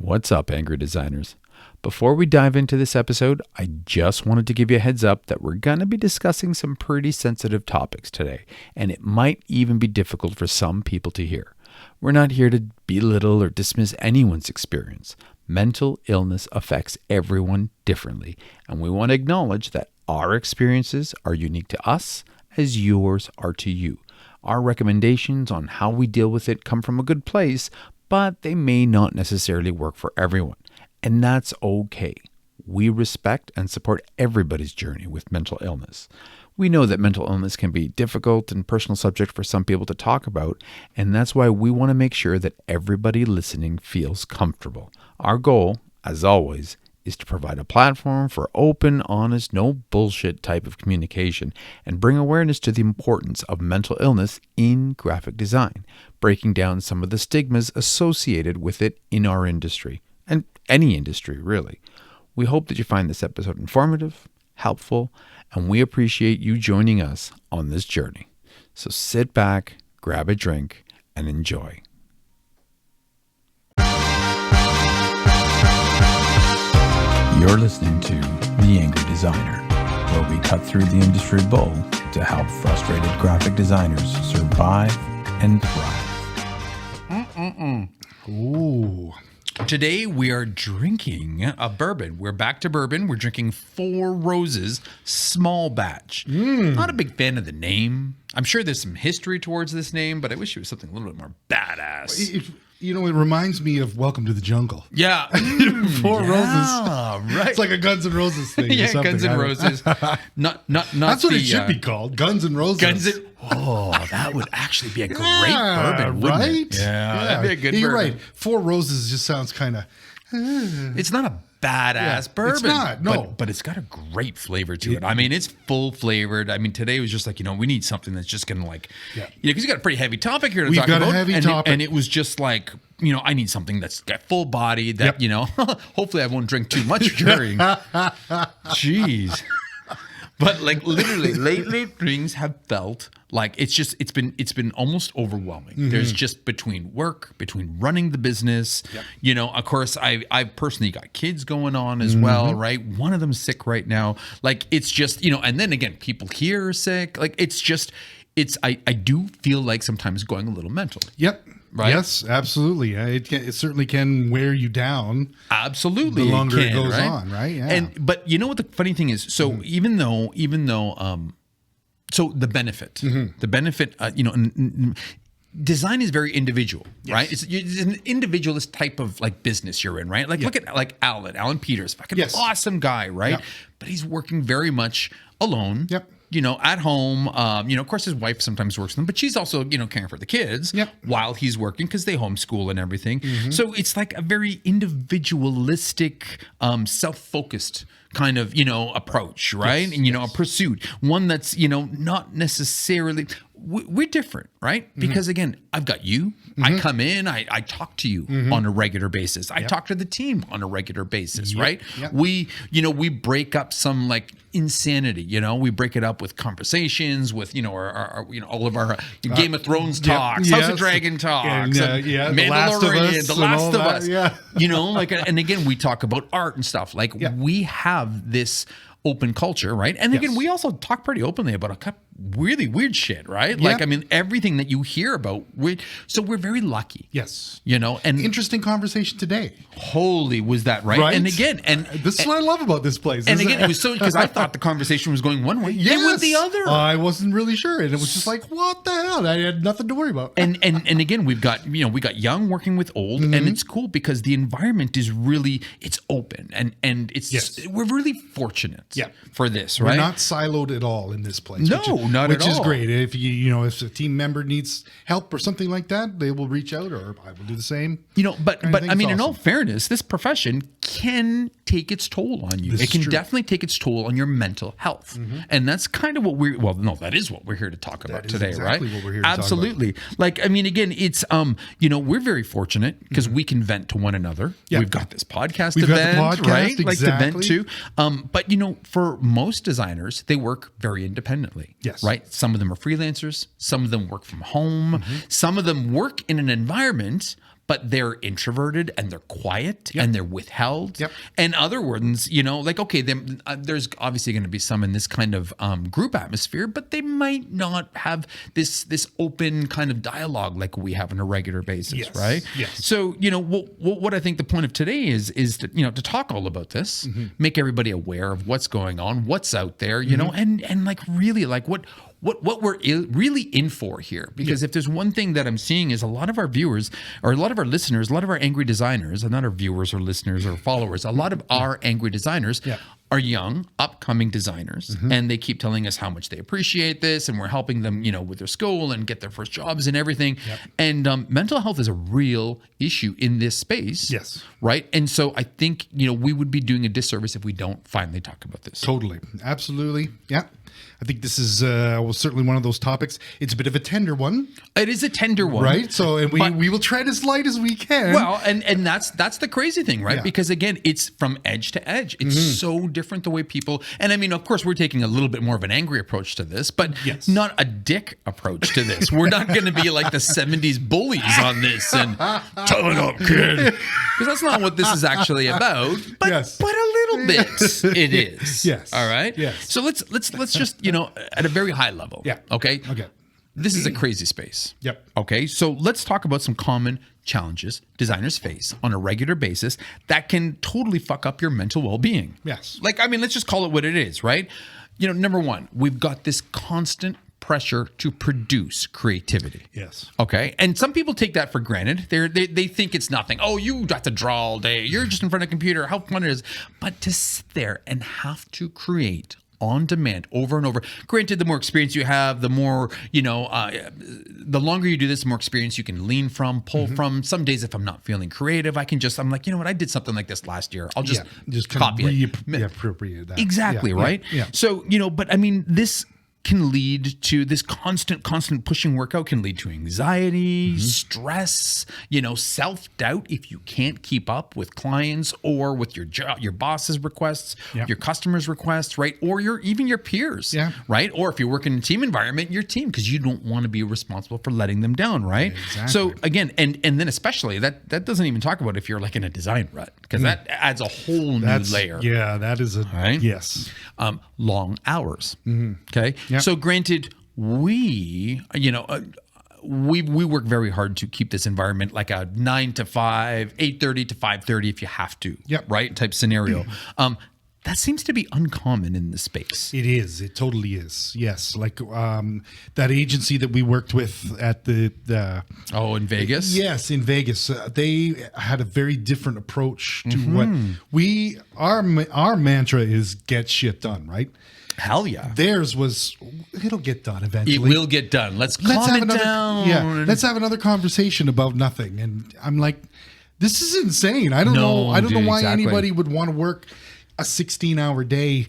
What's up, angry designers? Before we dive into this episode, I just wanted to give you a heads up that we're going to be discussing some pretty sensitive topics today, and it might even be difficult for some people to hear. We're not here to belittle or dismiss anyone's experience. Mental illness affects everyone differently, and we want to acknowledge that our experiences are unique to us as yours are to you. Our recommendations on how we deal with it come from a good place, but they may not necessarily work for everyone. And that's okay. We respect and support everybody's journey with mental illness. We know that mental illness can be difficult and personal subject for some people to talk about, and that's why we want to make sure that everybody listening feels comfortable. Our goal, as always, is to provide a platform for open, honest, no bullshit type of communication and bring awareness to the importance of mental illness in graphic design, breaking down some of the stigmas associated with it in our industry, and any industry, really. We hope that you find this episode informative, helpful, and we appreciate you joining us on this journey. So sit back, grab a drink, and enjoy. You're listening to The Angry Designer, where we cut through the industry bull to help frustrated graphic designers survive and thrive. Ooh. Today we are drinking a bourbon. We're back to bourbon. We're drinking Four Roses small batch. Not a big fan of the name. I'm sure there's some history towards this name, but I wish it was something a little bit more badass. It reminds me of Welcome to the Jungle. Yeah. Four Roses. Right. It's like a Guns N' Roses thing. Yeah, or something. Guns N' Roses. Not That's what it should be called. Guns N' Roses. Oh, that would actually be a great bourbon, wouldn't right? it? Yeah, that'd be a good You're bourbon. right. Four Roses just sounds kind of... It's not a badass bourbon. It's not, no. But it's got a great flavor to it. I mean, it's full flavored. I mean, today was just like, we need something that's just going to because you got a pretty heavy topic here to talk about. We've got a heavy topic. And it was just like, I need something that's got full body that, hopefully I won't drink too much during. Jeez. But like literally lately things have felt like it's been almost overwhelming. Mm-hmm. There's just between work, between running the business, of course I've personally got kids going on as well, right? One of them's sick right now. Like it's just, and then again, people here are sick. Like I do feel like sometimes going a little mental. Yep. Right? Yes, absolutely. It certainly can wear you down. Absolutely, the longer it goes right? on, right? Yeah. But you know what the funny thing is? So even though, so the benefit, design is very individual, right? It's an individualist type of like business you're in, right? Like look at like Alan Peters, fucking awesome guy, right? Yep. But he's working very much alone. Yep. At home, of course his wife sometimes works with him, but she's also, caring for the kids while he's working because they homeschool and everything. So it's like a very individualistic, self-focused kind of, approach, right? And, a pursuit, one that's, not necessarily, we're different, right? Because again, I've got you, I come in, I talk to you on a regular basis. I talk to the team on a regular basis, right? We break up some like insanity, we break it up with conversations, with, our all of our Game of Thrones talks, House of Dragon talks, Mandalorian, The Last of Us, and again, we talk about art and stuff. Like we have this open culture, right? And again, we also talk pretty openly about a really weird shit, right? Like, I mean, everything that you hear about, so we're very lucky. Yes. And interesting conversation today. Holy, was that right? And again, this is what I love about this place. And again, it was so, because I thought the conversation was going one way, it went the other. I wasn't really sure. And it was just like, what the hell? I had nothing to worry about. And again, we got young working with old, and it's cool because the environment is really, it's open and it's, we're really fortunate for this, right? We're not siloed at all in this place. No, not at all. Which is great. If if a team member needs help or something like that, they will reach out, or I will do the same. But I mean, in all fairness, this profession can take its toll on you. It can definitely take its toll on your mental health. And that's kind of what that is what we're here to talk about today, exactly right? What we're here to Absolutely. Talk about. Like, I mean, again, it's, we're very fortunate because we can vent to one another. We've got this podcast to vent, right? Exactly. Like to vent to. But, for most designers, they work very independently. Yes. Right? Some of them are freelancers. Some of them work from home. Some of them work in an environment, but they're introverted and they're quiet and they're withheld. And other ones, like, okay, there's obviously going to be some in this kind of group atmosphere, but they might not have this open kind of dialogue like we have on a regular basis, right? So, what I think the point of today is to talk all about this, make everybody aware of what's going on, what's out there, and like really like what we're really in for here. Because if there's one thing that I'm seeing is a lot of our viewers or a lot of our listeners, a lot of our angry designers, and not our viewers or listeners or followers, a lot of our angry designers are young, upcoming designers. And they keep telling us how much they appreciate this, and we're helping them, with their school and get their first jobs and everything. And mental health is a real issue in this space. Right. And so I think, we would be doing a disservice if we don't finally talk about this. Totally. Absolutely. Yeah. I think this is certainly one of those topics. It's a bit of a tender one. It is a tender one. Right. So, and we will tread as light as we can. Well, and that's the crazy thing, right? Because again, it's from edge to edge. It's so different the way people, and I mean, of course, we're taking a little bit more of an angry approach to this, but not a dick approach to this. We're not going to be like the 70s bullies on this and tell it up, kid. Because that's not what this is actually about. But, but a little bit it is. All right. So let's just, at a very high level. Okay. This is a crazy space. Okay. So let's talk about some common challenges designers face on a regular basis that can totally fuck up your mental well-being. Like, I mean, let's just call it what it is, right? Number one, we've got this constant pressure to produce creativity. Okay. And some people take that for granted. They think it's nothing. Oh, you got to draw all day. You're just in front of a computer. How fun it is. But to sit there and have to create on demand over and over. Granted, the more experience you have, the more, the longer you do this, the more experience you can lean from, pull from. Some days, if I'm not feeling creative, I'm like, I did something like this last year. I'll just copy it. Appropriate that. Exactly, right? So, but I mean, this can lead to this constant pushing workout can lead to anxiety, stress, self-doubt if you can't keep up with clients or with your job, your boss's requests, your customers' requests, right? Or even your peers, right? Or if you work in a team environment, your team, because you don't want to be responsible for letting them down, right? So again, and then especially that doesn't even talk about if you're like in a design rut, because that adds a whole new layer. That is long hours. Okay. So granted, we work very hard to keep this environment like a 9 to 5, 8:30 to 5:30 if you have to, right? Type scenario. That seems to be uncommon in this space. It is. It totally is. Yes. Like that agency that we worked with at the in Vegas? Yes, in Vegas. They had a very different approach to what our mantra is get shit done, right? Hell yeah. Theirs was, it'll get done eventually. It will get done. Let's calm it down. Yeah. Let's have another conversation about nothing. And I'm like, this is insane. I don't know why anybody would want to work a 16-hour day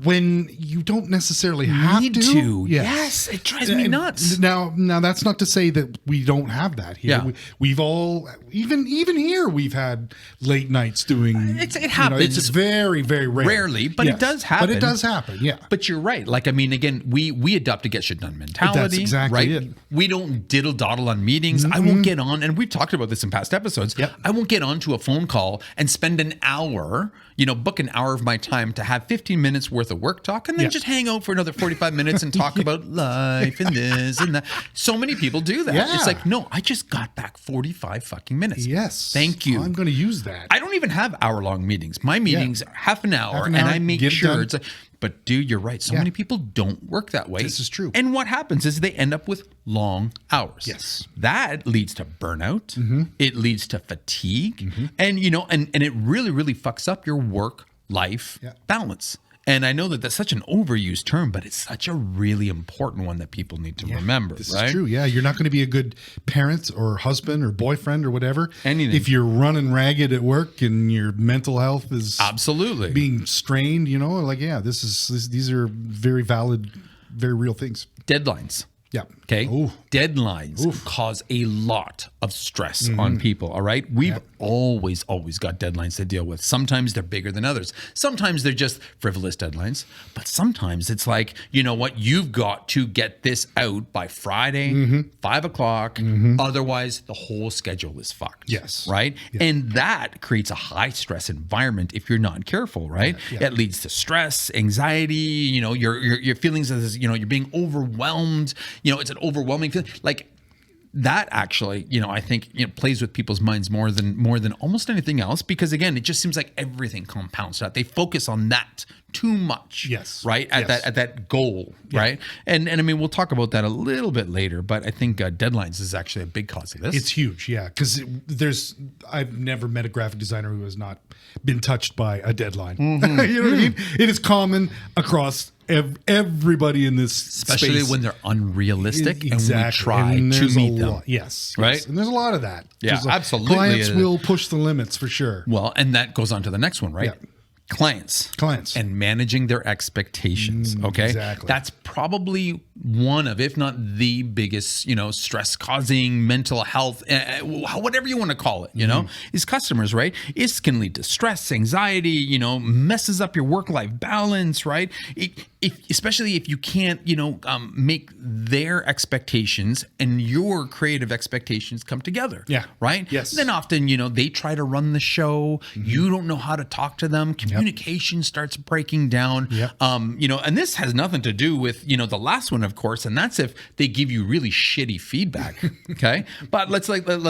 when you don't necessarily have to. Yes, it drives me nuts. Now that's not to say that we don't have that here. We've all, even here, we've had late nights doing. It happens. It's very, very rare. Rarely, but it does happen. But it does happen. Yeah. But you're right. Like, I mean, again, we adopt a get shit done mentality. That's exactly right? it. We don't diddle daddle on meetings. I won't get on, and we've talked about this in past episodes. I won't get on to a phone call and spend an hour. Book an hour of my time to have 15 minutes worth of work talk and then just hang out for another 45 minutes and talk about life and this and that. So many people do that. It's like, no, I just got back 45 fucking minutes. Yes. Thank you. I'm going to use that. I don't even have hour-long meetings. My meetings are half an hour, and I make sure it's but dude, you're right. So many people don't work that way. This is true. And what happens is they end up with long hours. Yes. That leads to burnout. It leads to fatigue. And, and it really, really fucks up your work-life balance. And I know that that's such an overused term, but it's such a really important one that people need to remember. This is true. Yeah, you're not going to be a good parent or husband or boyfriend or whatever if you're running ragged at work and your mental health is absolutely being strained. These are very valid, very real things. Deadlines. Yeah. Okay. Ooh. Deadlines cause a lot of stress on people. All right. We've always got deadlines to deal with. Sometimes they're bigger than others. Sometimes they're just frivolous deadlines. But sometimes it's like, you know what? You've got to get this out by Friday, 5 o'clock. Otherwise, the whole schedule is fucked. Yes. Right. Yeah. And that creates a high stress environment if you're not careful. Right. It leads to stress, anxiety, you know, your feelings as, you know, you're being overwhelmed. You know, it's an overwhelming feeling. Like that actually, you know, I think, you know, plays with people's minds more than almost anything else, because again, it just seems like everything compounds that. They focus on that too much. Yes. Right. At that goal. Yeah. Right. And I mean, we'll talk about that a little bit later, but I think deadlines is actually a big cause of this. It's huge. Yeah. Because I've never met a graphic designer who has not been touched by a deadline. You know what I mean? It is common across everybody in this especially space. When they're unrealistic. Exactly. And we try to meet them. Yes. Right. And there's a lot of that. Yeah, absolutely. Clients will push the limits for sure. Well, and that goes on to the next one, right? Yeah. Clients and managing their expectations. Okay. Exactly. That's probably one of, if not the biggest, you know, stress causing mental health, whatever you want to call it, you know, is customers, right? It can lead to stress, anxiety, you know, messes up your work-life balance, right? Especially if you can't, you know, make their expectations and your creative expectations come together. Yeah. Right. Yes. Then often, you know, they try to run the show. You don't know how to talk to them. Communication starts breaking down. You know, and this has nothing to do with, you know, the last one, of course, and that's if they give you really shitty feedback. Okay. But let's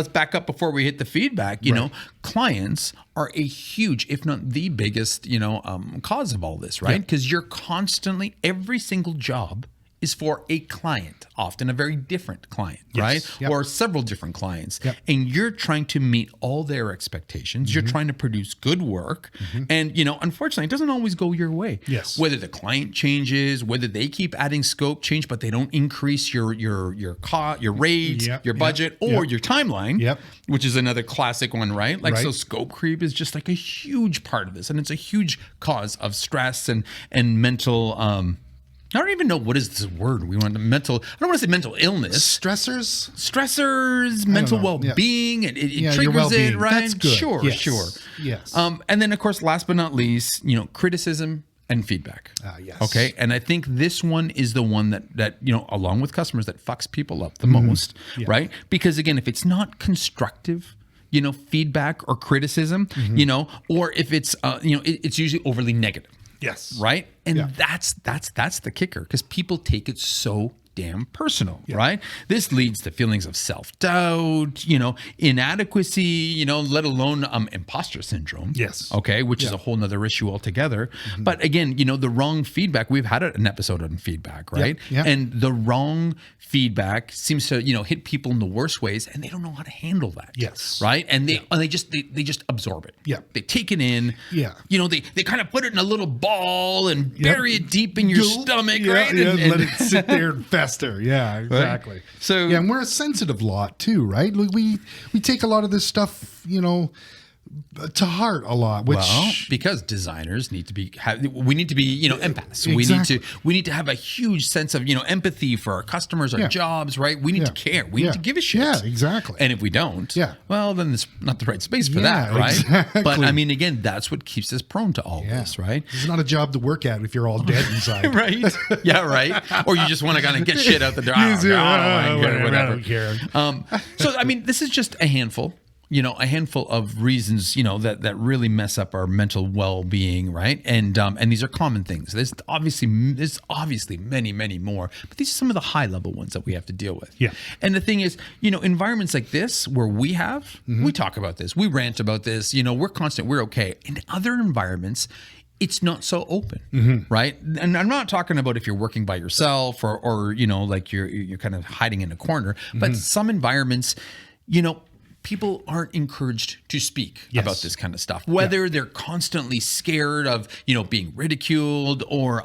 back up before we hit the feedback. You know, clients are a huge, if not the biggest, you know, cause of all this, right? Because you're constantly, every single job is for a client, often a very different client, right? Or several different clients. And you're trying to meet all their expectations. You're trying to produce good work. And, you know, unfortunately, it doesn't always go your way. Whether the client changes, whether they keep adding scope change, but they don't increase your rate, your budget, or your timeline, which is another classic one, right? Like, so scope creep is just like a huge part of this. And it's a huge cause of stress and mental, I don't even know what is this word. We want mental. I don't want to say mental illness. Stressors, mental well-being. It triggers it, right? That's good. Sure. Yes. And then, of course, last but not least, you know, criticism and feedback. Yes. Okay. And I think this one is the one that you know, along with customers, that fucks people up the most, right? Because again, if it's not constructive, you know, feedback or criticism, you know, or if it's you know, it's usually overly negative. Yes. Right. And that's the kicker, because people take it so damn personal, right? This leads to feelings of self-doubt, you know, inadequacy, you know, let alone imposter syndrome. Okay. Which is a whole nother issue altogether. But again, you know, the wrong feedback, we've had an episode on feedback, right? And the wrong feedback seems to, you know, hit people in the worst ways, and they don't know how to handle that. Right. And they just absorb it. They take it in. You know, they kind of put it in a little ball and bury it deep in your stomach, right? And let it sit there and fester. Exactly. Right? So and we're a sensitive lot too, right? We take a lot of this stuff, you know, to heart a lot, which because designers need to be we need to be, you know, empaths. We need to have a huge sense of, you know, empathy for our customers, our jobs, right? We need to care. We need to give a shit. And if we don't, well, then it's not the right space for that, right? But I mean, again, that's what keeps us prone to all this, right? It's not a job to work at if you're all dead inside. Right. Or you just want to kind of get shit out the door. I don't care. So I mean, this is just a handful. You know, a handful of reasons, you know, that really mess up our mental well-being, right? And these are common things. There's obviously many, many more, but these are some of the high-level ones that we have to deal with. And the thing is, you know, environments like this where we talk about this, we rant about this, you know, we're constant, we're okay. In other environments, it's not so open, right? And I'm not talking about if you're working by yourself or you know, like you're kind of hiding in a corner, but some environments, you know, people aren't encouraged to speak about this kind of stuff, whether they're constantly scared of, being ridiculed or,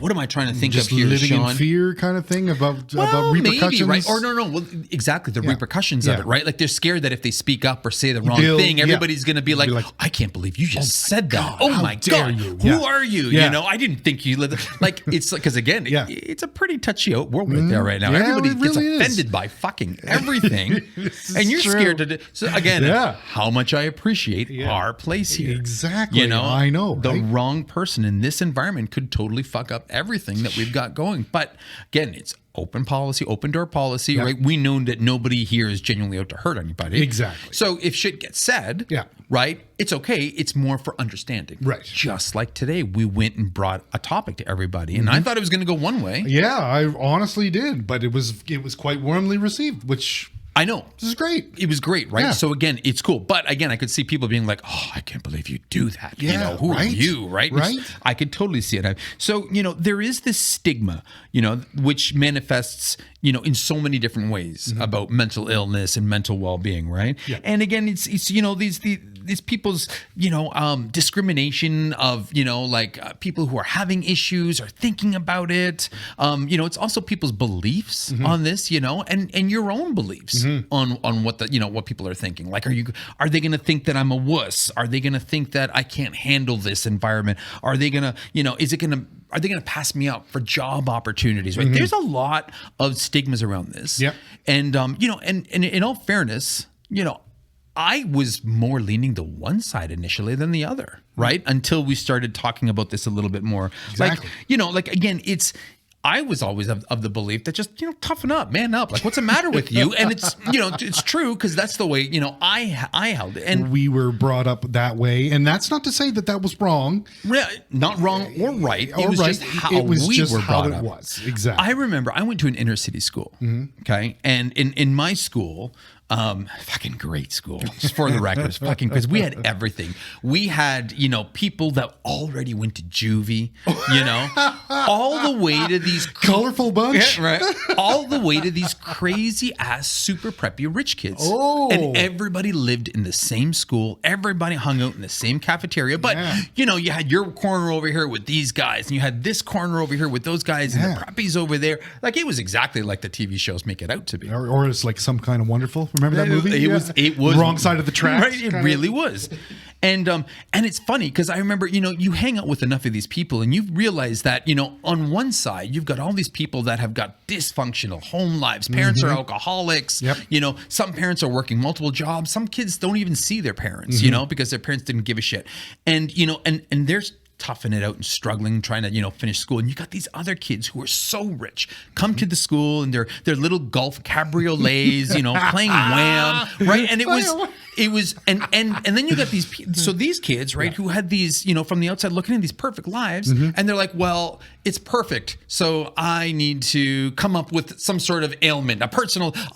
what am I trying to think just of here, living Sean? in fear kind of thing about repercussions. Maybe, right? Or no. Well, exactly. The repercussions of it, right? Like they're scared that if they speak up or say the wrong thing, everybody's going to be like, I can't believe you just said that. Oh my God. Who are you? I didn't think you lived. Like, it's like, because again, it's a pretty touchy world right there right now. Everybody gets offended by fucking everything. And you're scared to do. So again, how much I appreciate our place here. Exactly. I know. The wrong person in this environment could totally fuck up everything that we've got going. But again, it's open policy, open door policy, right? We know that nobody here is genuinely out to hurt anybody. Exactly. So if shit gets said, right, it's okay. It's more for understanding. Right. Just like today, we went and brought a topic to everybody, and I thought it was going to go one way. Yeah, I honestly did, but it was quite warmly received, which I know. This is great. It was great, right? So again, it's cool. But again, I could see people being like, oh, I can't believe you do that. Who are you, right? Right. I could totally see it. So, there is this stigma, which manifests, in so many different ways about mental illness and mental well-being, right? Yeah. And again, it's these people's, discrimination of, people who are having issues or thinking about it. It's also people's beliefs on this, and your own beliefs on what what people are thinking. Like, are they going to think that I'm a wuss? Are they going to think that I can't handle this environment? Are they going to, are they going to pass me up for job opportunities? Right? There's a lot of stigmas around this. Yeah. And, and in all fairness, I was more leaning to one side initially than the other, right? Until we started talking about this a little bit more. Exactly. Again, I was always of the belief that just, toughen up, man up. Like, what's the matter with you? And it's, it's true, because that's the way, I held it. And we were brought up that way. And that's not to say that was wrong. Not wrong or right. It was just how we were brought up. It was. Exactly. I remember I went to an inner city school. Okay. And in my school, fucking great school, just for the record, fucking, because we had everything. We had, people that already went to juvie, all the way to these colorful bunch, right? All the way to these crazy ass, super preppy rich kids. Oh, and everybody lived in the same school. Everybody hung out in the same cafeteria. But you had your corner over here with these guys, and you had this corner over here with those guys, and the preppies over there. Like, it was exactly like the TV shows make it out to be, or it's like Some Kind of Wonderful. Remember that movie? It was Wrong Side of the Tracks. Right, it really was. And it's funny because I remember, you hang out with enough of these people and you realize that, on one side, you've got all these people that have got dysfunctional home lives. Parents are alcoholics. Yep. Some parents are working multiple jobs. Some kids don't even see their parents, because their parents didn't give a shit. And, and there's toughing it out and struggling, trying to, finish school. And you got these other kids who are so rich, come to the school and their little golf cabriolets, playing Wham, right? And it was, and then you got these kids, right, who had these, from the outside looking in, these perfect lives. And they're like, well, it's perfect. So I need to come up with some sort of ailment,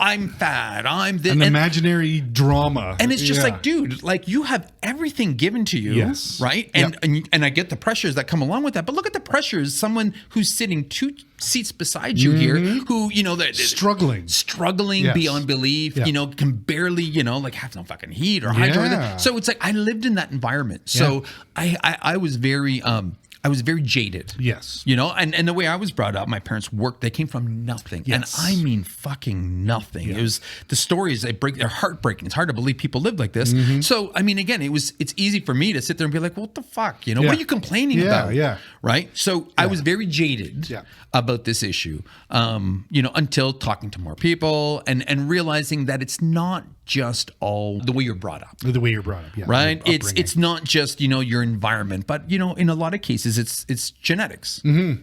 I'm fat, I'm this. An imaginary drama. And it's just like, dude, like, you have everything given to you, right? And I get the pressures that come along with that. But look at the pressures, someone who's sitting 2 seats beside you here, who, they're struggling beyond belief, can barely, have no fucking heat or hydro. So it's like, I lived in that environment. So I was very, jaded. Yes. And the way I was brought up, my parents worked, they came from nothing. Yes. And I mean fucking nothing. It was, the stories, they're heartbreaking. It's hard to believe people lived like this. So, I mean, again, it's ezy for me to sit there and be like, what the fuck? What are you complaining about? Yeah. Right? So I was very jaded about this issue, until talking to more people and realizing that it's not just all the way you're brought up. The way you're brought up, right? It's not just, your environment, but, in a lot of cases, it's genetics. A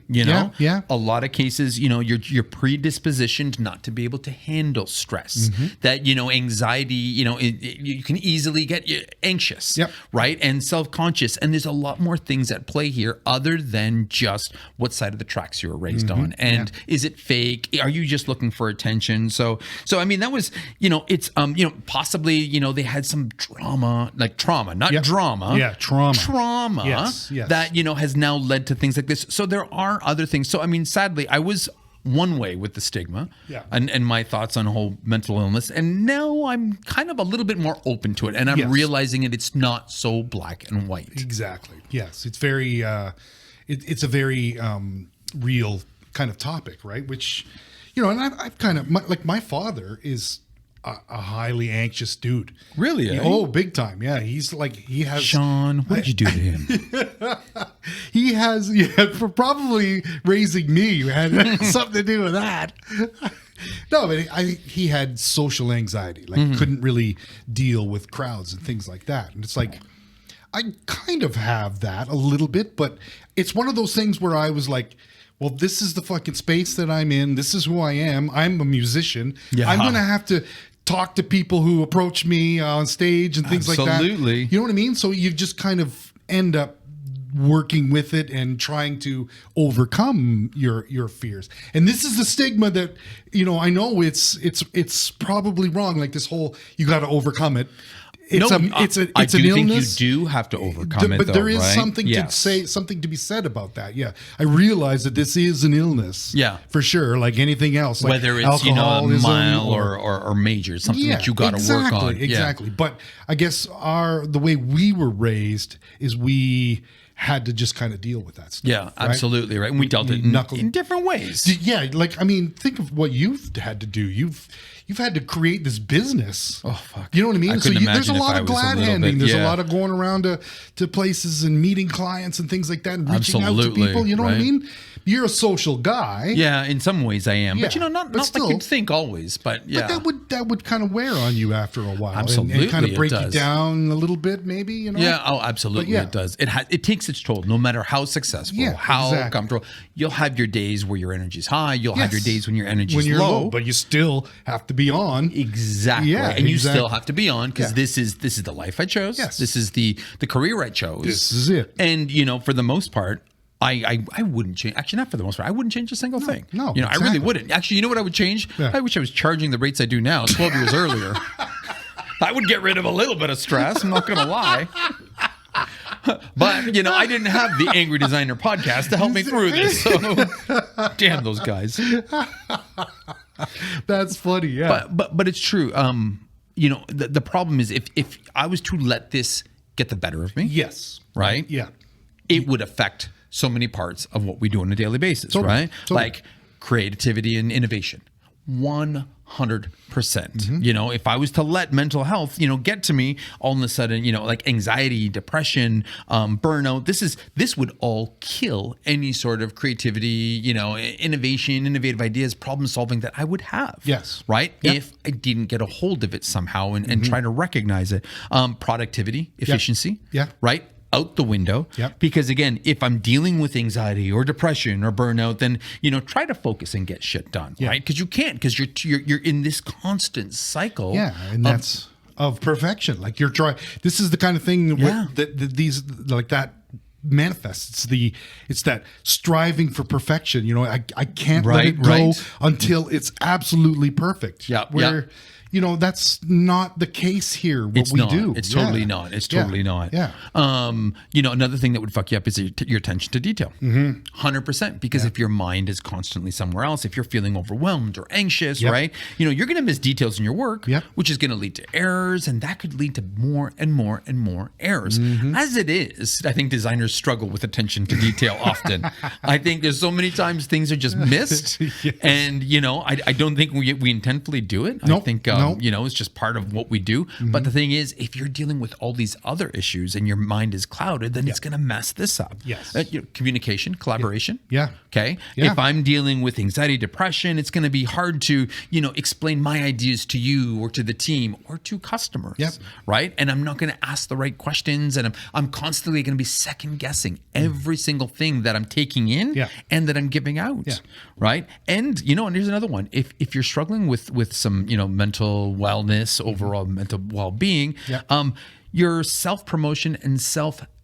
lot of cases, you're predispositioned not to be able to handle stress. That, anxiety, you can easily get anxious, right? And self-conscious. And there's a lot more things at play here other than just what side of the tracks you were raised on. And is it fake? Are you just looking for attention? So I mean, that was, it's, possibly, they had some trauma, not drama. Yeah, trauma. Yes. That, has now led to things like this. So there are other things. So, I mean, sadly, I was one way with the stigma Yeah. and my thoughts on whole mental illness. And now I'm kind of a little bit more open to it. And I'm realizing it's not so black and white. Exactly. Yes. It's very, it's a very real kind of topic, right? Which, you know, and I've kind of, like my father is a highly anxious dude. Really? Oh, big time. Yeah. He's like, he has. Sean, what did you do to him? He has, for probably raising me had something to do with that. No, but he had social anxiety, like couldn't really deal with crowds and things like that. And it's like, I kind of have that a little bit, but it's one of those things where I was like, well, this is the fucking space that I'm in. This is who I am. I'm a musician. Yeah. I'm going to have to talk to people who approach me on stage and things like that. Absolutely. You know what I mean? So you just kind of end up working with it and trying to overcome your fears. And this is the stigma that, you know, I know it's probably wrong. Like this whole, you got to overcome it. It's an illness. Think you do have to overcome it, but though, there is right? something to say, something to be said about that. Yeah, I realize that this is an illness. Yeah, for sure. Like anything else, like whether it's mild or major, something that you got to work on. Exactly. But I guess the way we were raised is we had to just kind of deal with that stuff. Yeah, absolutely right. And we dealt it in different ways. Yeah, like I mean, think of what you've had to do. You've had to create this business. Oh fuck! You know what I mean? There's a lot of glad handing. There's a lot of going around to places and meeting clients and things like that, and reaching out to people. You know what I mean? You're a social guy. Yeah, in some ways I am, but you know, not still, like you'd think always. But yeah, but that would kind of wear on you after a while, absolutely, and kind of break you down a little bit, maybe. You know? Yeah. Oh, absolutely, it does. It takes its toll. No matter how successful, how comfortable, you'll have your days where your energy's high. You'll have your days when your energy's low, but you still have to be on. Exactly. Yeah, and you still have to be on because this is the life I chose. Yes. This is the career I chose. This is it. And you know, for the most part, I wouldn't change. Actually, not for the most part. I wouldn't change a single thing. No, you know, I really wouldn't. Actually, you know what I would change? Yeah. I wish I was charging the rates I do now 12 years earlier. I would get rid of a little bit of stress. I'm not going to lie. But, you know, I didn't have the Angry Designer podcast to help me through this. So, damn those guys. That's funny, yeah. But it's true. You know, the problem is if I was to let this get the better of me. Yes. Right? Yeah. It would affect so many parts of what we do on a daily basis, right? Like creativity and innovation. 100%. You know, if I was to let mental health, you know, get to me all of a sudden, you know, like anxiety, depression, burnout, this would all kill any sort of creativity, you know, innovation, innovative ideas, problem solving that I would have. Yes. Right. Yep. If I didn't get a hold of it somehow and try to recognize it. Productivity, efficiency. Yeah. Right. Out the window. Yep. Because again, if I'm dealing with anxiety or depression or burnout, then, you know, try to focus and get shit done, right? Because you can't, because you're in this constant cycle. Yeah, and that's of perfection. Like you're trying. This is the kind of thing that these like that manifests. It's that striving for perfection. You know, I can't let it go until it's absolutely perfect. Yeah. Where. You know, that's not the case here. It's totally not. It's totally not. Yeah. You know, another thing that would fuck you up is your attention to detail. 100%. Because if your mind is constantly somewhere else, if you're feeling overwhelmed or anxious, right? You know, you're going to miss details in your work, which is going to lead to errors, and that could lead to more and more and more errors. As it is, I think designers struggle with attention to detail often. I think there's so many times things are just missed, and you know, I don't think we intentionally do it. Nope. I think. You know, it's just part of what we do. But the thing is, if you're dealing with all these other issues and your mind is clouded, then it's going to mess this up. Yes. You know, communication, collaboration. Yeah. Okay. Yeah. If I'm dealing with anxiety, depression, it's going to be hard to, you know, explain my ideas to you or to the team or to customers. Yep. Right. And I'm not going to ask the right questions. And I'm constantly going to be second guessing every single thing that I'm taking in and that I'm giving out. Yeah. Right. And, you know, and here's another one. If you're struggling with some, you know, mental wellness, overall mental well-being, your self-promotion and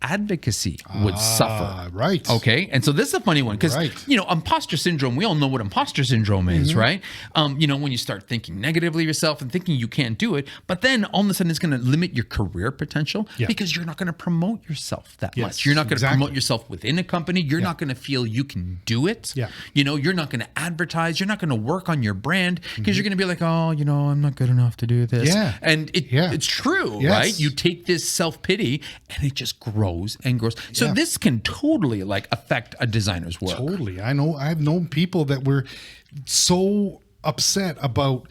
advocacy would suffer. Right. Okay. And so this is a funny one because, imposter syndrome, we all know what imposter syndrome is, right? When you start thinking negatively of yourself and thinking you can't do it, but then all of a sudden it's going to limit your career potential because you're not going to promote yourself that much. You're not going to promote yourself within a company. You're not going to feel you can do it. Yeah. You're not going to advertise. You're not going to work on your brand because you're going to be like, oh, I'm not good enough to do this. Yeah. And it's true, right? You take this self-pity and it just grows and grows. So this can totally affect a designer's work. Totally. I've known people that were so upset about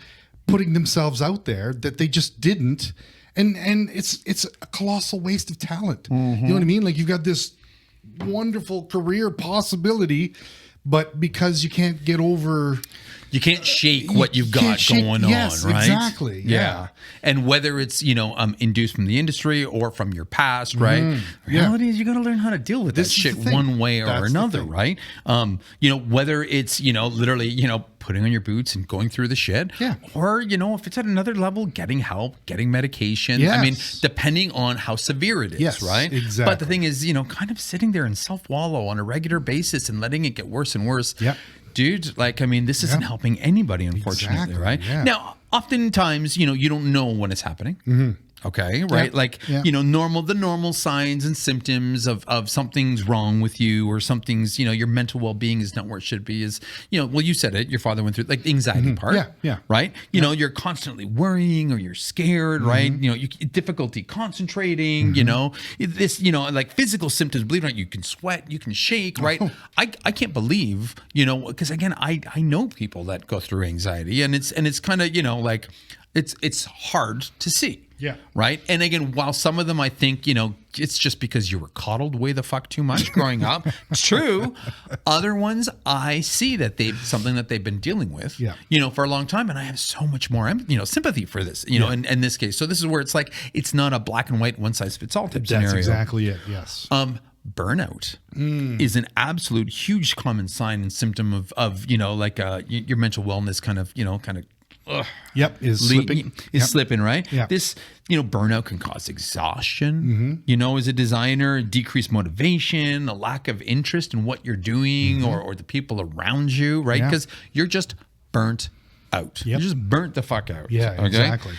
putting themselves out there that they just didn't. And it's a colossal waste of talent. You know what I mean? Like, you've got this wonderful career possibility, but because you can't get over... You can't shake what you've got going on, right? Exactly. Yeah. And whether it's, induced from the industry or from your past, right? The reality is you got to learn how to deal with this shit one way or another, right? Whether it's, literally, putting on your boots and going through the shit. Yeah. Or, if it's at another level, getting help, getting medication. Yes. I mean, depending on how severe it is, right? Exactly. But the thing is, kind of sitting there and self-wallow on a regular basis and letting it get worse and worse. Yeah. Dude, this isn't helping anybody, unfortunately, right? Yeah. Now, oftentimes, you don't know when it's happening. Okay, right? The normal signs and symptoms of something's wrong with you or something's, your mental well-being is not where it should be is, you said it, your father went through the anxiety part. Yeah. Right? You're constantly worrying or you're scared, right? Difficulty concentrating, this, physical symptoms, believe it or not, you can sweat, you can shake, right? I can't believe, because again, I know people that go through anxiety and it's kind of, it's hard to see. Yeah. Right. And again, while some of them I think, it's just because you were coddled way the fuck too much growing up. True. Other ones I see that something that they've been dealing with, for a long time. And I have so much more, sympathy for this, in this case. So this is where it's like, it's not a black and white, one size fits all type scenario. That's exactly it. Yes. Burnout is an absolute huge common sign and symptom of your mental wellness kind of is slipping. Slipping, right? Yeah. This, burnout can cause exhaustion, as a designer, decreased motivation, a lack of interest in what you're doing or the people around you, right? Because you're just burnt out. You're just burnt the fuck out. Yeah, okay? Exactly.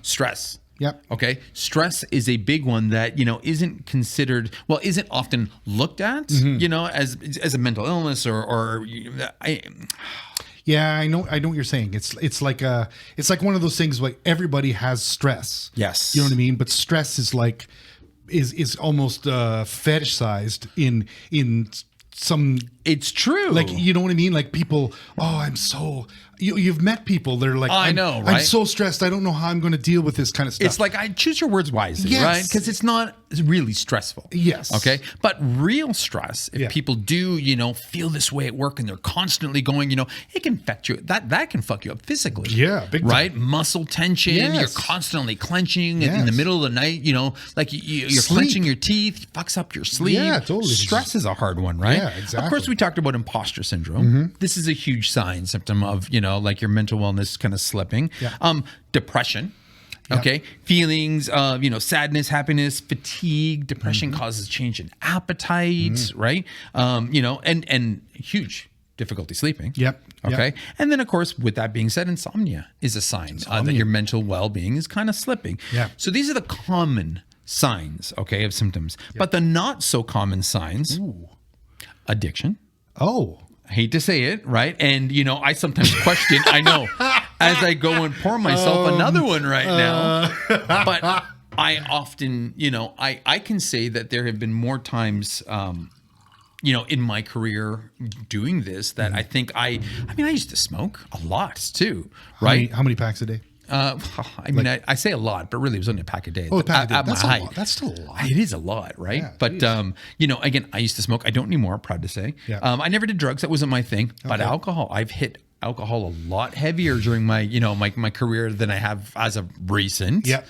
Stress. Yep. Okay. Stress is a big one that, isn't considered, isn't often looked at, as a mental illness or Yeah, I know what you're saying. It's like one of those things like everybody has stress. Yes. You know what I mean? But stress is is almost fetishized in some. It's true. Like, you know what I mean? Like, people, I'm so... You've met people that are like, I know, right? I'm so stressed. I don't know how I'm going to deal with this kind of stuff. It's like, I choose your words wisely, right? Because it's not really stressful. Yes. Okay. But real stress, if people do, feel this way at work and they're constently going, it can affect you. That can fuck you up physically. Yeah. Big time. Right? Muscle tension. Yes. You're constantly clenching in the middle of the night, like you're clenching your teeth, fucks up your sleep. Yeah, totally. Stress is a hard one, right? Yeah, exactly. Of course, we talked about imposter syndrome. This is a huge symptom of, like your mental wellness kind of slipping. Yeah. Depression. Okay. Feelings of, sadness, happiness, fatigue. Depression causes change in appetite, right? And huge difficulty sleeping. Yep. Okay. Yep. And then, of course, with that being said, insomnia is a sign that your mental well-being is kind of slipping. Yeah. So these are the common signs, okay, of symptoms. Yep. But the not so common signs, addiction. Oh. I hate to say it, right? And, I sometimes question, I know, as I go and pour myself another one right now. But I often, I can say that there have been more times, in my career doing this that I think I used to smoke a lot too, right? How many packs a day? I say a lot, but really it was only a pack a day. Oh, a pack a day. At That's my a lot. That's still a lot. It is a lot, right? Yeah, but, again, I used to smoke. I don't anymore, proud to say. Yeah. I never did drugs. That wasn't my thing. But alcohol, I've hit alcohol a lot heavier during my, my career than I have as of recent. Yeah.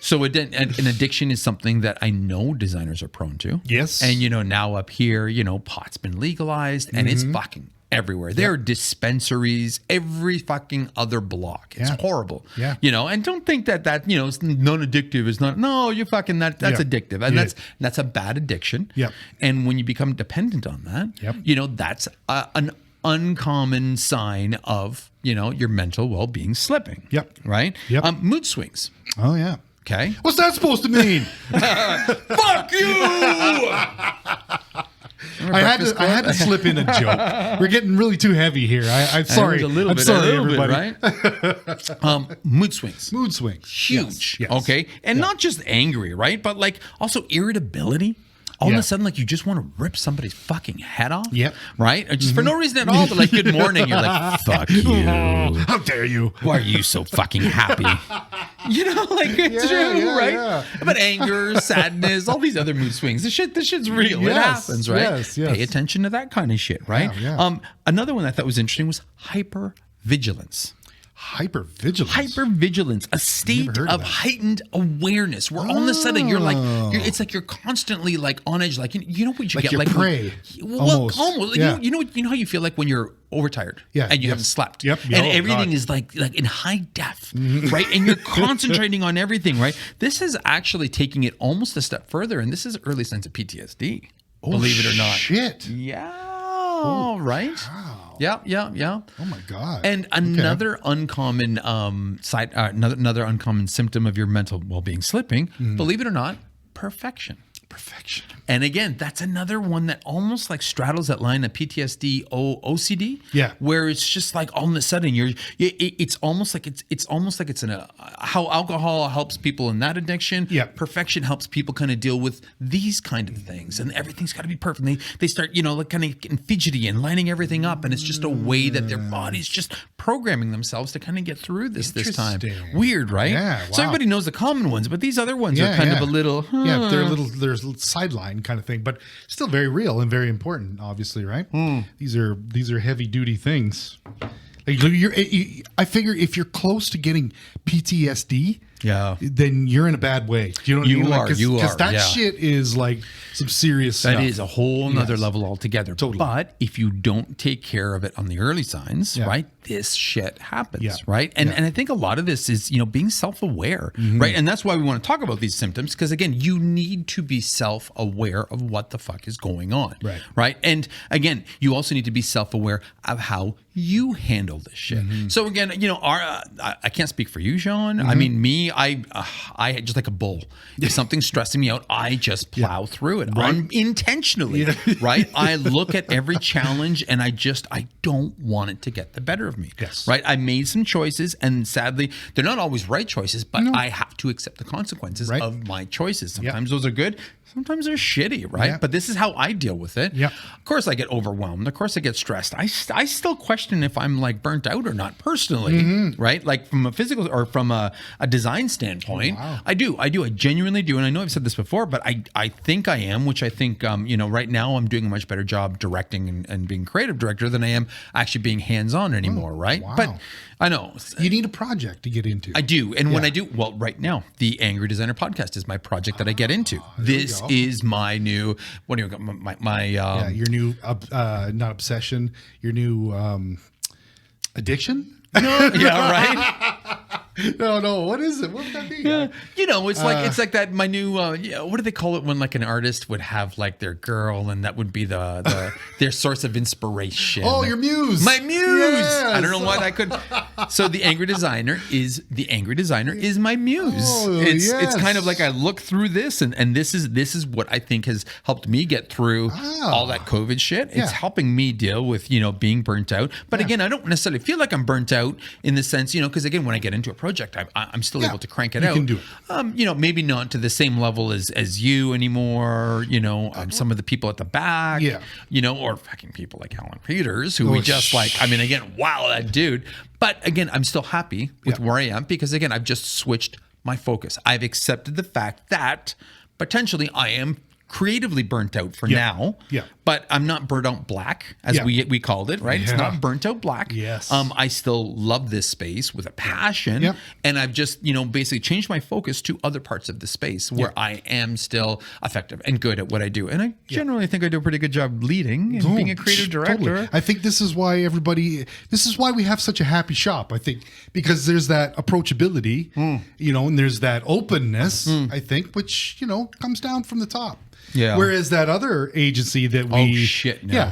So an addiction is something that I know designers are prone to. Yes. And, now up here, pot's been legalized and it's fucking everywhere. There are dispensaries every fucking other block. It's horrible. Yeah. You know, and don't think that it's non-addictive. It's not. No, you're fucking that's addictive, and that's a bad addiction. Yep. And when you become dependent on that, you know, that's an uncommon sign of, you know, your mental well-being slipping. Yep. Right. Yep. Mood swings. Oh yeah. Okay. What's that supposed to mean? Fuck you. I had to slip in a joke. We're getting really too heavy here. I'm sorry. I'm sorry, everybody. Bit, right? Mood swings. Mood swings. Huge. Yes. Okay. And not just angry, right? But like also irritability. All of a sudden, like you just want to rip somebody's fucking head off. Yep. Right? Or just for no reason at all, but like good morning. You're like, fuck you. How dare you? Why are you so fucking happy? You know, like it's true, right? Yeah. But anger, sadness, all these other mood swings. This shit's real. It happens, right? Yes. Pay attention to that kind of shit, right? Yeah. Another one I thought was interesting was hypervigilance. Hypervigilance, a state of heightened awareness where all of a sudden you're like, it's like you're constantly like on edge, like you know what you get, like prey. Almost. You know how you feel like when you're overtired, and you haven't slept, and everything is like in high def, right? And you're concentrating on everything, right? This is actually taking it almost a step further, and this is early signs of PTSD. Believe it or not, shit. Yeah. Right. Wow. Yeah. Oh my God. And another uncommon another uncommon symptom of your mental well-being slipping, believe it or not, perfection. And again, that's another one that almost like straddles that line of PTSD, OCD. Yeah. Where it's just like all of a sudden it's almost like it's how alcohol helps people in that addiction. Yeah. Perfection helps people kind of deal with these kind of things, and everything's got to be perfect. They start, you know, like kind of getting fidgety and lining everything up, and it's just a way that their body's just programming themselves to kind of get through this time. Weird, right? Yeah. Wow. So everybody knows the common ones, but these other ones are kind of a little. There's a sideline kind of thing, but still very real and very important, obviously, right? These are heavy duty things. Like I figure if you're close to getting PTSD, then you're in a bad way. You know what I mean? Because that shit is like some serious stuff. That is a whole nother level altogether. Totally. But if you don't take care of it on the early signs, right, this shit happens, right? And I think a lot of this is, you know, being self-aware, right? And that's why we want to talk about these symptoms, because again, you need to be self-aware of what the fuck is going on, right? And again, you also need to be self-aware of how you handle this shit. So again, you know, I can't speak for you, Shawn. I mean, me, I just like a bull. If something's stressing me out, I just plow through it unintentionally, right? I look at every challenge and I don't want it to get the better of me, right? I made some choices, and sadly, they're not always right choices, but I have to accept the consequences of my choices. Sometimes those are good. Sometimes they're shitty, right? But this is how I deal with it. Of course, I get overwhelmed. Of course, I get stressed. I still question if I'm like burnt out or not personally, right? Like from a physical or from a design standpoint. I do. I genuinely do. And I know I've said this before, but I think I am, which I think, you know, right now I'm doing a much better job directing and being creative director than I am actually being hands-on anymore, right? But I know. You need a project to get into. I do. And when I do, well, right now, the Angry Designer podcast is my project that I get into. This is my new, what do you got? Your new, not obsession, your new addiction? No, right? No. What is it? What would that be? You know, it's like that. My new, what do they call it when like an artist would have like their girl, and that would be their source of inspiration. Oh, your muse. My muse. Yes. I don't know why that could. So the Angry Designer is my muse. Oh, it's kind of like I look through this, and this is what I think has helped me get through all that COVID shit. It's helping me deal with, you know, being burnt out. But again, I don't necessarily feel like I'm burnt out in the sense, you know, because again, when I get into a project, I'm still able to crank it out. You can do it. You know, maybe not to the same level as you anymore. You know, some of the people at the back. You know, or fucking people like Alan Peters, who we just like. I mean, again, wow, that dude. But again, I'm still happy with where I am because again, I've just switched my focus. I've accepted the fact that potentially I am creatively burnt out for now. Yeah. But I'm not burnt out black, as we called it, right? It's not burnt out black. Yes. I still love this space with a passion. Yep. And I've just, basically changed my focus to other parts of the space where I am still effective and good at what I do. And I generally think I do a pretty good job leading and being a creative director. Totally. I think this is why we have such a happy shop. I think because there's that approachability, and there's that openness, I think, which, comes down from the top. Yeah. Whereas that other agency that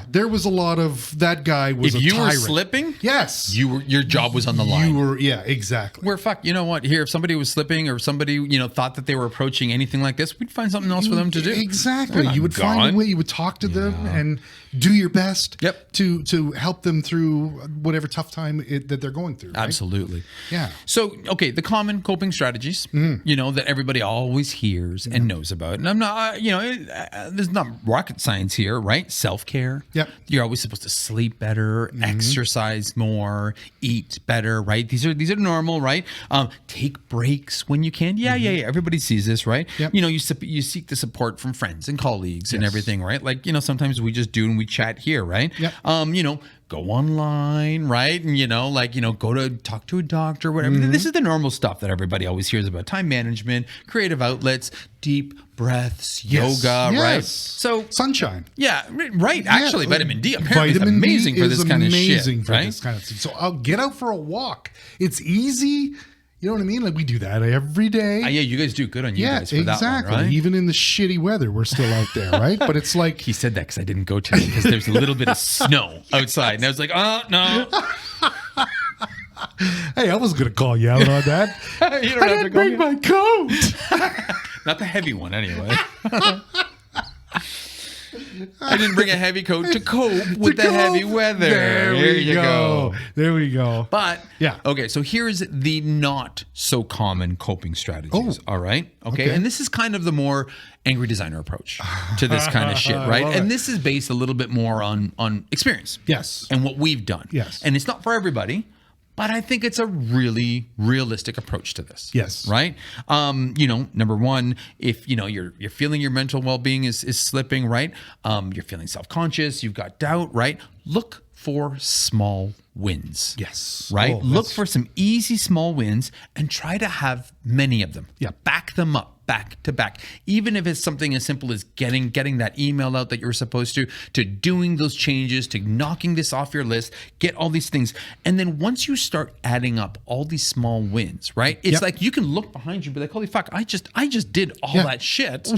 there was a lot of that guy was a tyrant. If you were slipping, yes, your job was on the line. Exactly. Where you know what? Here, if somebody was slipping or somebody thought that they were approaching anything like this, we'd find something else for them to do. Exactly. You would find a way. You would talk to them and do your best. To help them through whatever tough time that they're going through. Right? Absolutely. Yeah. So the common coping strategies, that everybody always hears and knows about, and I'm not, there's not rocket science here, right? Self-care. Yep. You're always supposed to sleep better, exercise more, eat better, right? These are normal, right? Take breaks when you can. Yeah. Everybody sees this, right? Yep. You seek the support from friends and colleagues and everything, right? Like, sometimes we just do and we chat here, right? Yep. Go online, right? And, go to talk to a doctor, whatever. This is the normal stuff that everybody always hears about. Time management, creative outlets, deep breaths, yoga, right? So sunshine. Yeah, right. Actually, vitamin D apparently is amazing for this kind of shit, right? So I'll get out for a walk. It's easy. You know what I mean? Like we do that every day. Yeah, you guys do good on you guys for that one, right? Even in the shitty weather, we're still out there, right? But it's like... He said that because I didn't go to it because there's a little bit of snow outside. And I was like, oh, no. Hey, I was going to call you out on that. You don't have to bring my coat. Not the heavy one, anyway. I didn't bring a heavy coat to cope with the heavy weather. There you go. There we go. But, okay, so here's the not so common coping strategies, all right? Okay, and this is kind of the more angry designer approach to this kind of shit, right? And this is based a little bit more on experience. Yes. And what we've done. Yes. And it's not for everybody. But I think it's a really realistic approach to this. Yes. Right? Number one, if you're feeling your mental well-being is slipping, right? You're feeling self-conscious, you've got doubt, right? Look for small wins. Yes. Right? Look for some easy small wins and try to have many of them. Yeah. Back them up. Back to back, even if it's something as simple as getting that email out that you're supposed to doing those changes, to knocking this off your list, get all these things. And then once you start adding up all these small wins, right? It's like you can look behind you and be like, holy fuck, I just did all that shit.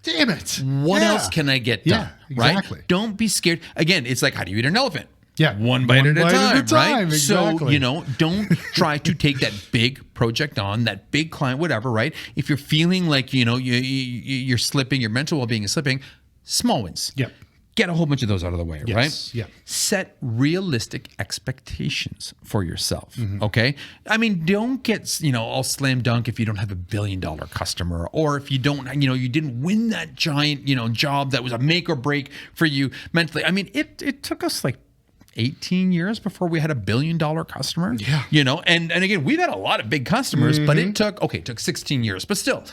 Damn it. What else can I get done? Exactly. Right? Don't be scared. Again, it's like, how do you eat an elephant? Yeah. One bite at a time, right? Exactly. So, don't try to take that big project on, that big client, whatever, right? If you're feeling like, you're slipping, your mental well-being is slipping, small wins. Yep. Get a whole bunch of those out of the way, right? Yeah. Set realistic expectations for yourself, okay? I mean, don't get, all slam dunk if you don't have $1 billion customer, or if you don't, you didn't win that giant, job that was a make or break for you mentally. I mean, it took us like 18 years before we had $1 billion customer. Yeah. And again, we've had a lot of big customers, but it took 16 years, but still,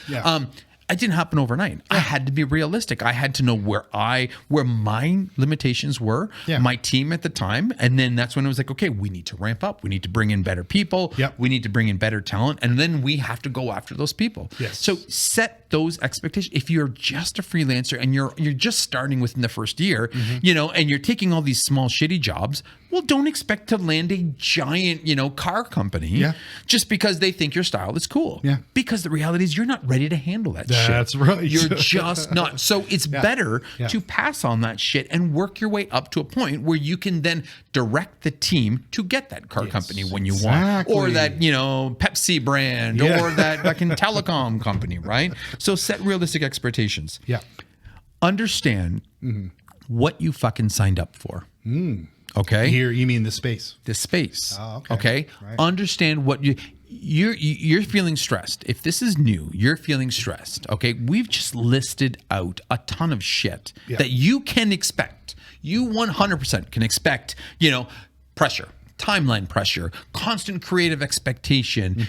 it didn't happen overnight. I had to be realistic. I had to know where my limitations were, my team at the time. And then that's when it was like, okay, we need to ramp up. We need to bring in better people. We need to bring in better talent. And then we have to go after those people. Yes. So set those expectations. If you're just a freelancer and you're just starting within the first year, and you're taking all these small shitty jobs, well, don't expect to land a giant, car company just because they think your style is cool. Yeah. Because the reality is you're not ready to handle that shit. That's right. You're just not. So it's better to pass on that shit and work your way up to a point where you can then direct the team to get that car company when you want. Or that, Pepsi brand or that fucking telecom company, right? So set realistic expectations. Yeah. Understand what you fucking signed up for. Okay. Here, you mean the space? The space. Oh, okay. Okay. Right. Understand what you're feeling stressed. If this is new, you're feeling stressed. Okay. We've just listed out a ton of shit that you can expect. You 100% can expect, pressure, timeline pressure, constant creative expectation,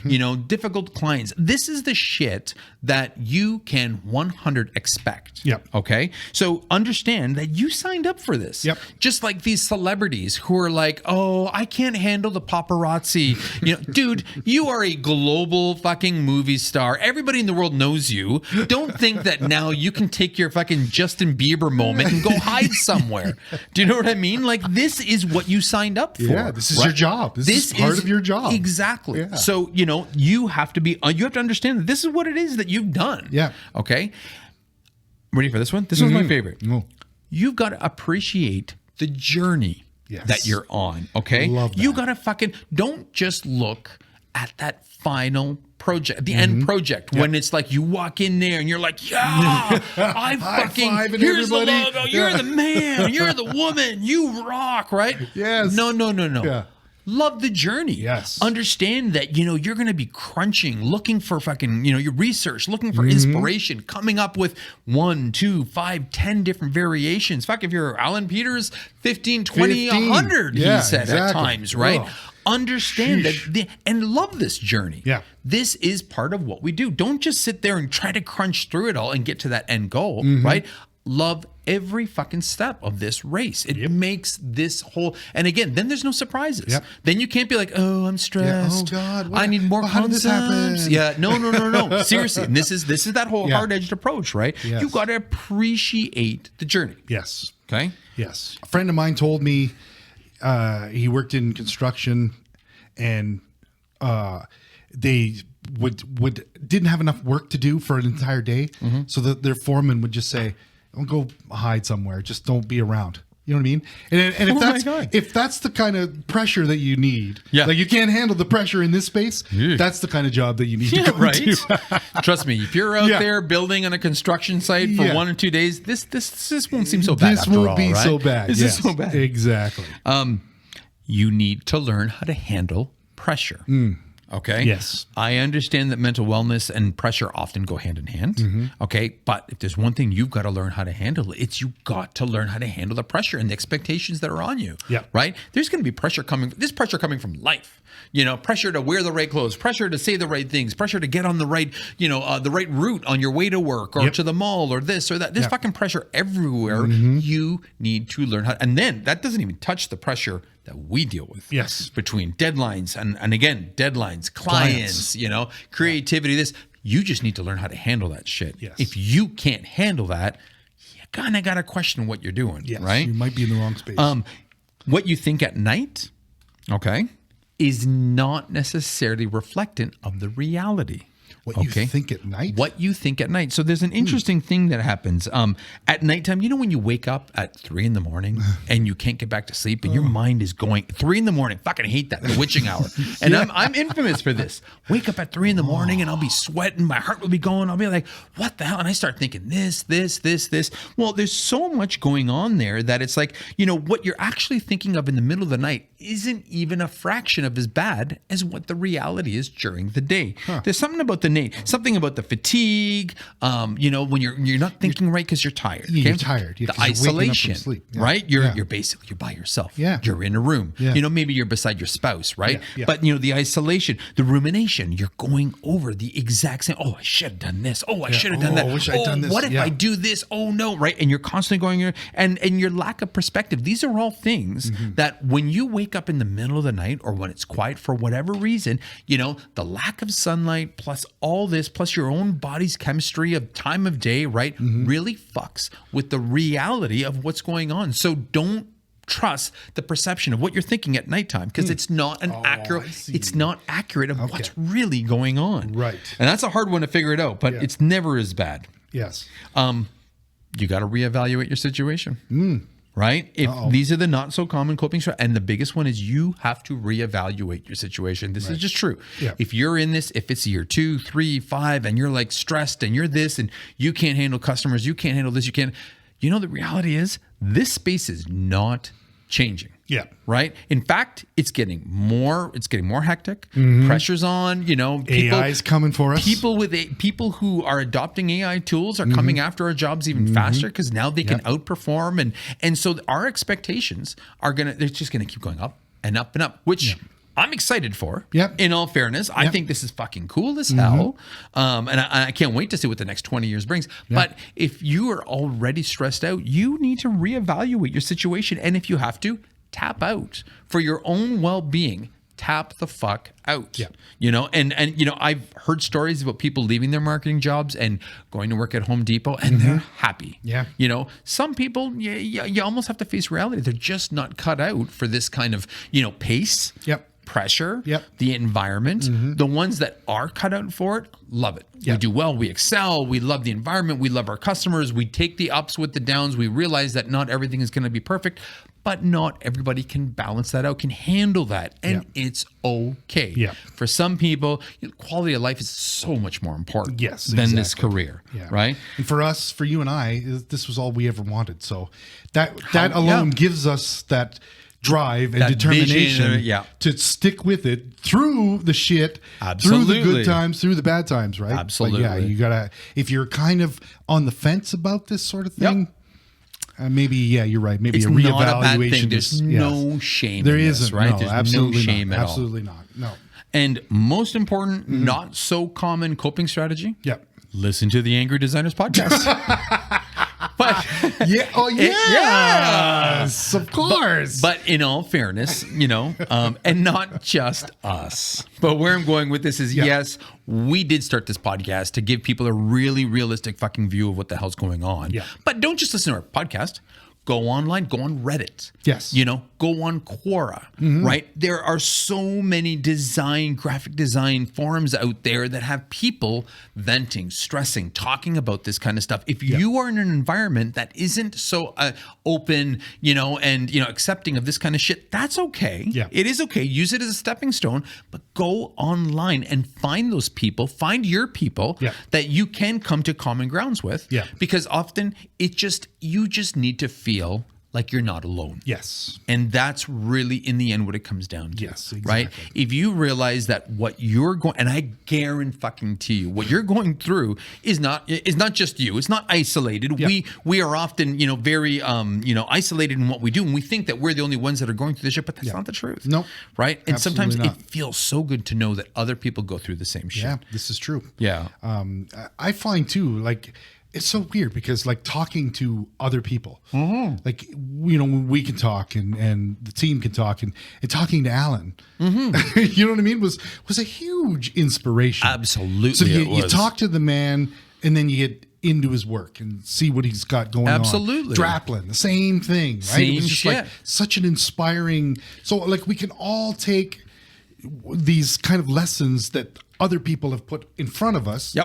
difficult clients. This is the shit that you can 100 expect. Yep. Okay. So understand that you signed up for this. Yep. Just like these celebrities who are like, oh, I can't handle the paparazzi. Dude, you are a global fucking movie star. Everybody in the world knows you. Don't think that now you can take your fucking Justin Bieber moment and go hide somewhere. Do you know what I mean? Like, this is what you signed up for. Yeah, this is your job. This is part of your job. Exactly. Yeah. So, you have to understand that this is what it is that you've done. Yeah. Okay. Ready for this one? This one's my favorite. Oh. You've got to appreciate the journey that you're on. Okay. Love that. You got to don't just look at that final project, the end project, when it's like you walk in there and you're like, yeah, I fucking, here's the logo, you're the man, you're the woman, you rock, right? Yes. No. Yeah. Love the journey. Yes. Understand that, you're going to be crunching, looking for fucking, your research, looking for inspiration, coming up with 1, 2, 5, 10 different variations. Fuck, if you're Alan Peters, 15, 20, 100, he said at times, right? Oh. Understand that and love this journey. Yeah. This is part of what we do. Don't just sit there and try to crunch through it all and get to that end goal, right? Love every fucking step of this race. It makes this whole, and again, then there's no surprises. Yep. Then you can't be like, oh, I'm stressed. Yeah. Oh God, I need more how did this happen? concepts. Yeah, no. Seriously, and this is that whole hard-edged approach, right? Yes. You got to appreciate the journey. Yes. Okay. Yes. A friend of mine told me he worked in construction, and they didn't have enough work to do for an entire day, so that their foreman would just say, "Don't go hide somewhere. Just don't be around." You know what I mean? And if that's the kind of pressure that you need, like you can't handle the pressure in this space, that's the kind of job that you need to go to. Trust me, if you're out there building on a construction site for 1 or 2 days, this won't seem so bad. This won't be so bad. This is so bad. Exactly. You need to learn how to handle pressure. Okay. Yes. I understand that mental wellness and pressure often go hand in hand. Okay. But if there's one thing you've got to learn how to handle, it's you've got to learn how to handle the pressure and the expectations that are on you. Yeah. Right. There's going to be pressure coming. There's pressure coming from life. Pressure to wear the right clothes, pressure to say the right things, pressure to get on the right, the right route on your way to work or to the mall or this or that. There's fucking pressure everywhere. You need to learn how, and then that doesn't even touch the pressure that we deal with. Yes. Between deadlines and again, deadlines, clients, creativity, this, you just need to learn how to handle that shit. Yes. If you can't handle that, you kind of got to question what you're doing, right? You might be in the wrong space. What you think at night, is not necessarily reflectant of the reality. What you think at night? What you think at night. So there's an interesting thing that happens at nighttime. When you wake up at 3 a.m. and you can't get back to sleep and your mind is going 3 a.m. Fucking hate that, the witching hour. And I'm infamous for this. Wake up at 3 a.m. and I'll be sweating. My heart will be going. I'll be like, what the hell? And I start thinking this. Well, there's so much going on there that it's like, what you're actually thinking of in the middle of the night isn't even a fraction of as bad as what the reality is during the day. There's something about something about the fatigue, when you're not thinking right because you're tired. Okay? You're tired. The isolation, sleep. right? You're basically by yourself. Yeah. You're in a room. Yeah. Maybe you're beside your spouse, right? Yeah. But the isolation, the rumination, you're going over the exact same. Oh, I should have done this. Oh, I should have done that. I wish I'd done this. What if I do this? Oh no, right? And you're constantly going and your lack of perspective. These are all things that when you wake up in the middle of the night or when it's quiet for whatever reason, the lack of sunlight plus all this, plus your own body's chemistry of time of day, right, really fucks with the reality of what's going on. So don't trust the perception of what you're thinking at nighttime because it's not accurate of what's really going on. Right. And that's a hard one to figure it out, but it's never as bad. Yes. You got to reevaluate your situation. Right? If these are the not so common coping strategies, and the biggest one is you have to reevaluate your situation. This is just true. Yeah. If you're in this, if it's year 2, 3, 5, and you're like stressed and you're this and you can't handle customers, you can't handle this, the reality is this space is not changing. Yeah. Right. In fact, it's getting more hectic. Pressure's on. AI's coming for us. People who are adopting AI tools are coming after our jobs even faster because now they can outperform, and so our expectations they're just gonna keep going up and up and up, which I'm excited for. Yep. In all fairness, I think this is fucking cool as hell. And I can't wait to see what the next 20 years brings. But if you are already stressed out, you need to reevaluate your situation. And if you have to, tap out for your own well-being. Tap the fuck out. Yeah. You know, and you know, I've heard stories about people leaving their marketing jobs and going to work at Home Depot and they're happy. Yeah. You know, some people, you almost have to face reality. They're just not cut out for this kind of, you know, pace. Pressure, the environment. The ones that are cut out for it, love it. We do well, we excel, we love the environment, we love our customers, we take the ups with the downs, we realize that not everything is going to be perfect, but not everybody can balance that out, can handle that, and it's okay. For some people, quality of life is so much more important than this career, right? And for us, for you and I, this was all we ever wanted. So that alone gives us that drive and that determination vision, to stick with it through the shit, through the good times, through the bad times, right? Absolutely. But you gotta, if you're kind of on the fence about this sort of thing, maybe, you're right. Maybe it's a reevaluation. Not a bad thing. There's no shame. There in isn't, this, right? No, There's absolutely no shame not. at Absolutely all. not. No. And most important, not so common coping strategy. Listen to the Angry Designers podcast. But yes, of course. But in all fairness, you know, and not just us. But where I'm going with this is, yes, we did start this podcast to give people a really realistic fucking view of what the hell's going on. But don't just listen to our podcast. Go online, go on Reddit. Yes. You know, go on Quora, right? There are so many graphic design forums out there that have people venting, stressing, talking about this kind of stuff. If you are in an environment that isn't so open, you know, and, you know, accepting of this kind of shit, that's okay. It is okay. Use it as a stepping stone, but go online and find those people, find your people that you can come to common grounds with. Because often you just need to feel like you're not alone. Yes. And that's really in the end what it comes down to. Yes, exactly. Right? If you realize that what you're going, and I guarantee you, what you're going through is not just you. It's not isolated. We are often, you know, very you know, isolated in what we do, and we think that we're the only ones that are going through this shit, but that's not the truth. No. Right? And Absolutely sometimes not. it feels so good to know that other people go through the same shit. Yeah, this is true. Yeah. I find too, like, it's so weird because, like, talking to other people, like, you know, we can talk and the team can talk, and talking to Alan, you know what I mean, was a huge inspiration. Absolutely. So you talk to the man, and then you get into his work and see what he's got going on. Absolutely. Draplin, the same thing, right? Same it was just shit. like such an inspiring. So, like, we can all take these kind of lessons that other people have put in front of us.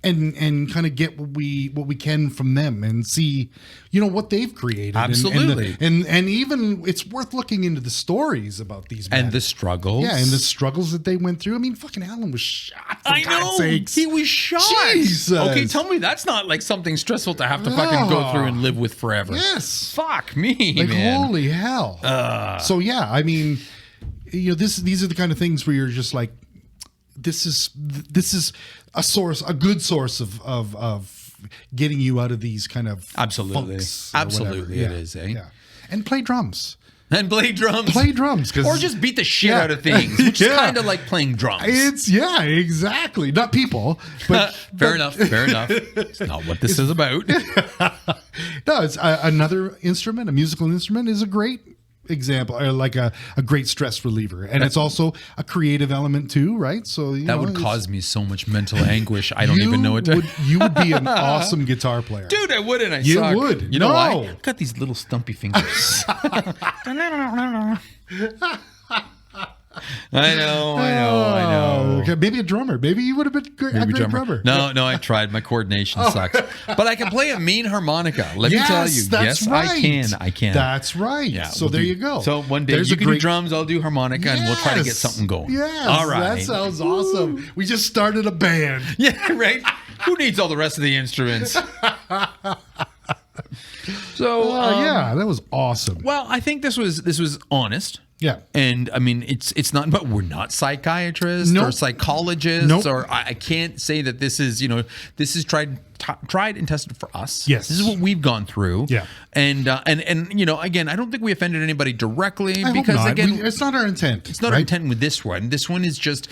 And kind of get what we can from them and see, you know, what they've created. Absolutely. And even it's worth looking into the stories about these men. And the struggles. Yeah, and the struggles that they went through. I mean, fucking Alan was shot, for God's sakes. He was shot. Jesus. Okay, tell me that's not like something stressful to have to fucking go through and live with forever. Yes. Fuck me, like, man. holy hell. So, yeah, I mean, you know, these are the kind of things where you're just like, this is a good source of getting you out of these kind of funks or absolutely whatever. It is, eh? Yeah. And play drums. And play drums. Or just beat the shit out of things, which is kind of like playing drums. Exactly. Not people, but fair enough. It's not what this is about. No, it's another instrument, a musical instrument is a great example, or like a great stress reliever, and it's also a creative element too, right? So that would cause me so much mental anguish. I don't even know what to. You would be an awesome guitar player, dude. I wouldn't. I you suck. would. You know why? I've got these little stumpy fingers. I know. Okay, maybe a drummer. Maybe you would have been a great drummer. No, I tried. My coordination sucks. But I can play a mean harmonica. Let me tell you. That's right. I can. That's right. Yeah, so there you go. So one day you can do drums, I'll do harmonica, and we'll try to get something going. Yes. All right. That sounds awesome. We just started a band. Yeah, right? Who needs all the rest of the instruments? So yeah, that was awesome. Well, I think this was honest. Yeah. And I mean, it's not, but we're not psychiatrists or psychologists, or I can't say that this is, you know, this is tried tried and tested for us. Yes. This is what we've gone through. Yeah. And again, I don't think we offended anybody directly I because hope not. again, it's not our intent. it's not our intent with this one. This one is just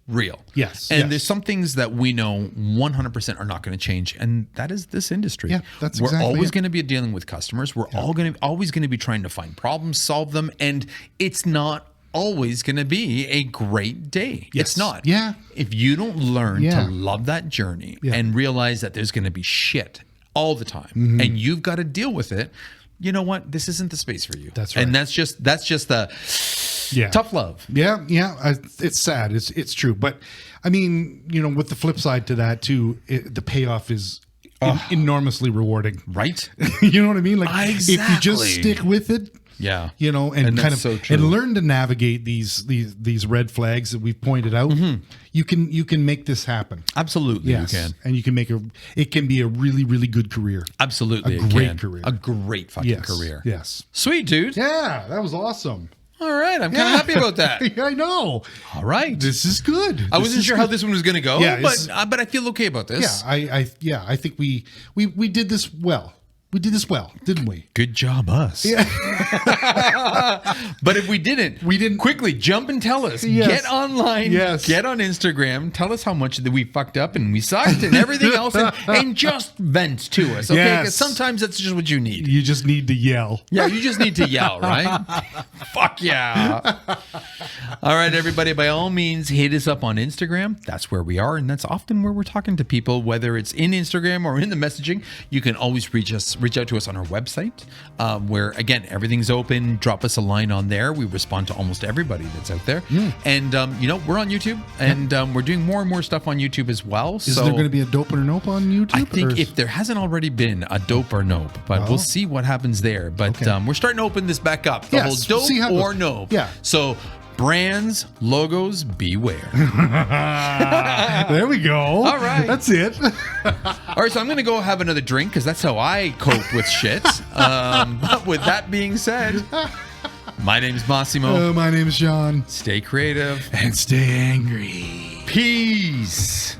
real. Yes. And there's some things that we know 100% are not going to change. And that is this industry. Yeah, that's We're exactly always it. going to be dealing with customers. We're always going to be trying to find problems, solve them. And it's not always going to be a great day. Yes. It's not. Yeah. If you don't learn Yeah. to love that journey Yeah. and realize that there's going to be shit all the time Mm-hmm. and you've got to deal with it, you know what? This isn't the space for you. That's right. And that's just the tough love. Yeah, it's sad. It's true, but I mean, with the flip side to that too, the payoff is enormously rewarding. Right? You know what I mean? Like if you just Exactly. stick with it, Yeah. and kind that's of so true. and learn to navigate these red flags that we've pointed out, you can make this happen. Absolutely, Yes, you can. and it can be a really, really good career. Absolutely, A it great can. career. A great fucking Yes, career. yes. Sweet, dude. Yeah, that was awesome. All right, I'm kind of happy about that. I know. All right. This is good. I wasn't sure how this one was going to go, Yeah, but I feel okay about this. I think we did this well. We did this well, didn't we? Good job, us. Yeah. But if we didn't, quickly jump and tell us. Yes. Get online. Yes. Get on Instagram. Tell us how much that we fucked up and we sucked and everything else, and just vent to us. Okay, because Yes. sometimes that's just what you need. You just need to yell. Yeah, you just need to yell, right? Fuck yeah. All right, everybody, by all means, hit us up on Instagram. That's where we are, and that's often where we're talking to people, whether it's in Instagram or in the messaging. You can always reach out to us on our website, where, again, everything's open. Drop us a line on there. We respond to almost everybody that's out there. And, we're on YouTube, and we're doing more and more stuff on YouTube as well. Is there going to be a dope or nope on YouTube? I think if there hasn't already been a dope or nope, but we'll see what happens there. But we're starting to open this back up. The Yes, whole see how dope it or goes. nope. Yeah. So brands, logos, beware. There we go. All right. That's it. All right, so I'm going to go have another drink because that's how I cope with shit. But with that being said, my name's Massimo. My name is Shawn. Stay creative. And stay angry. Peace.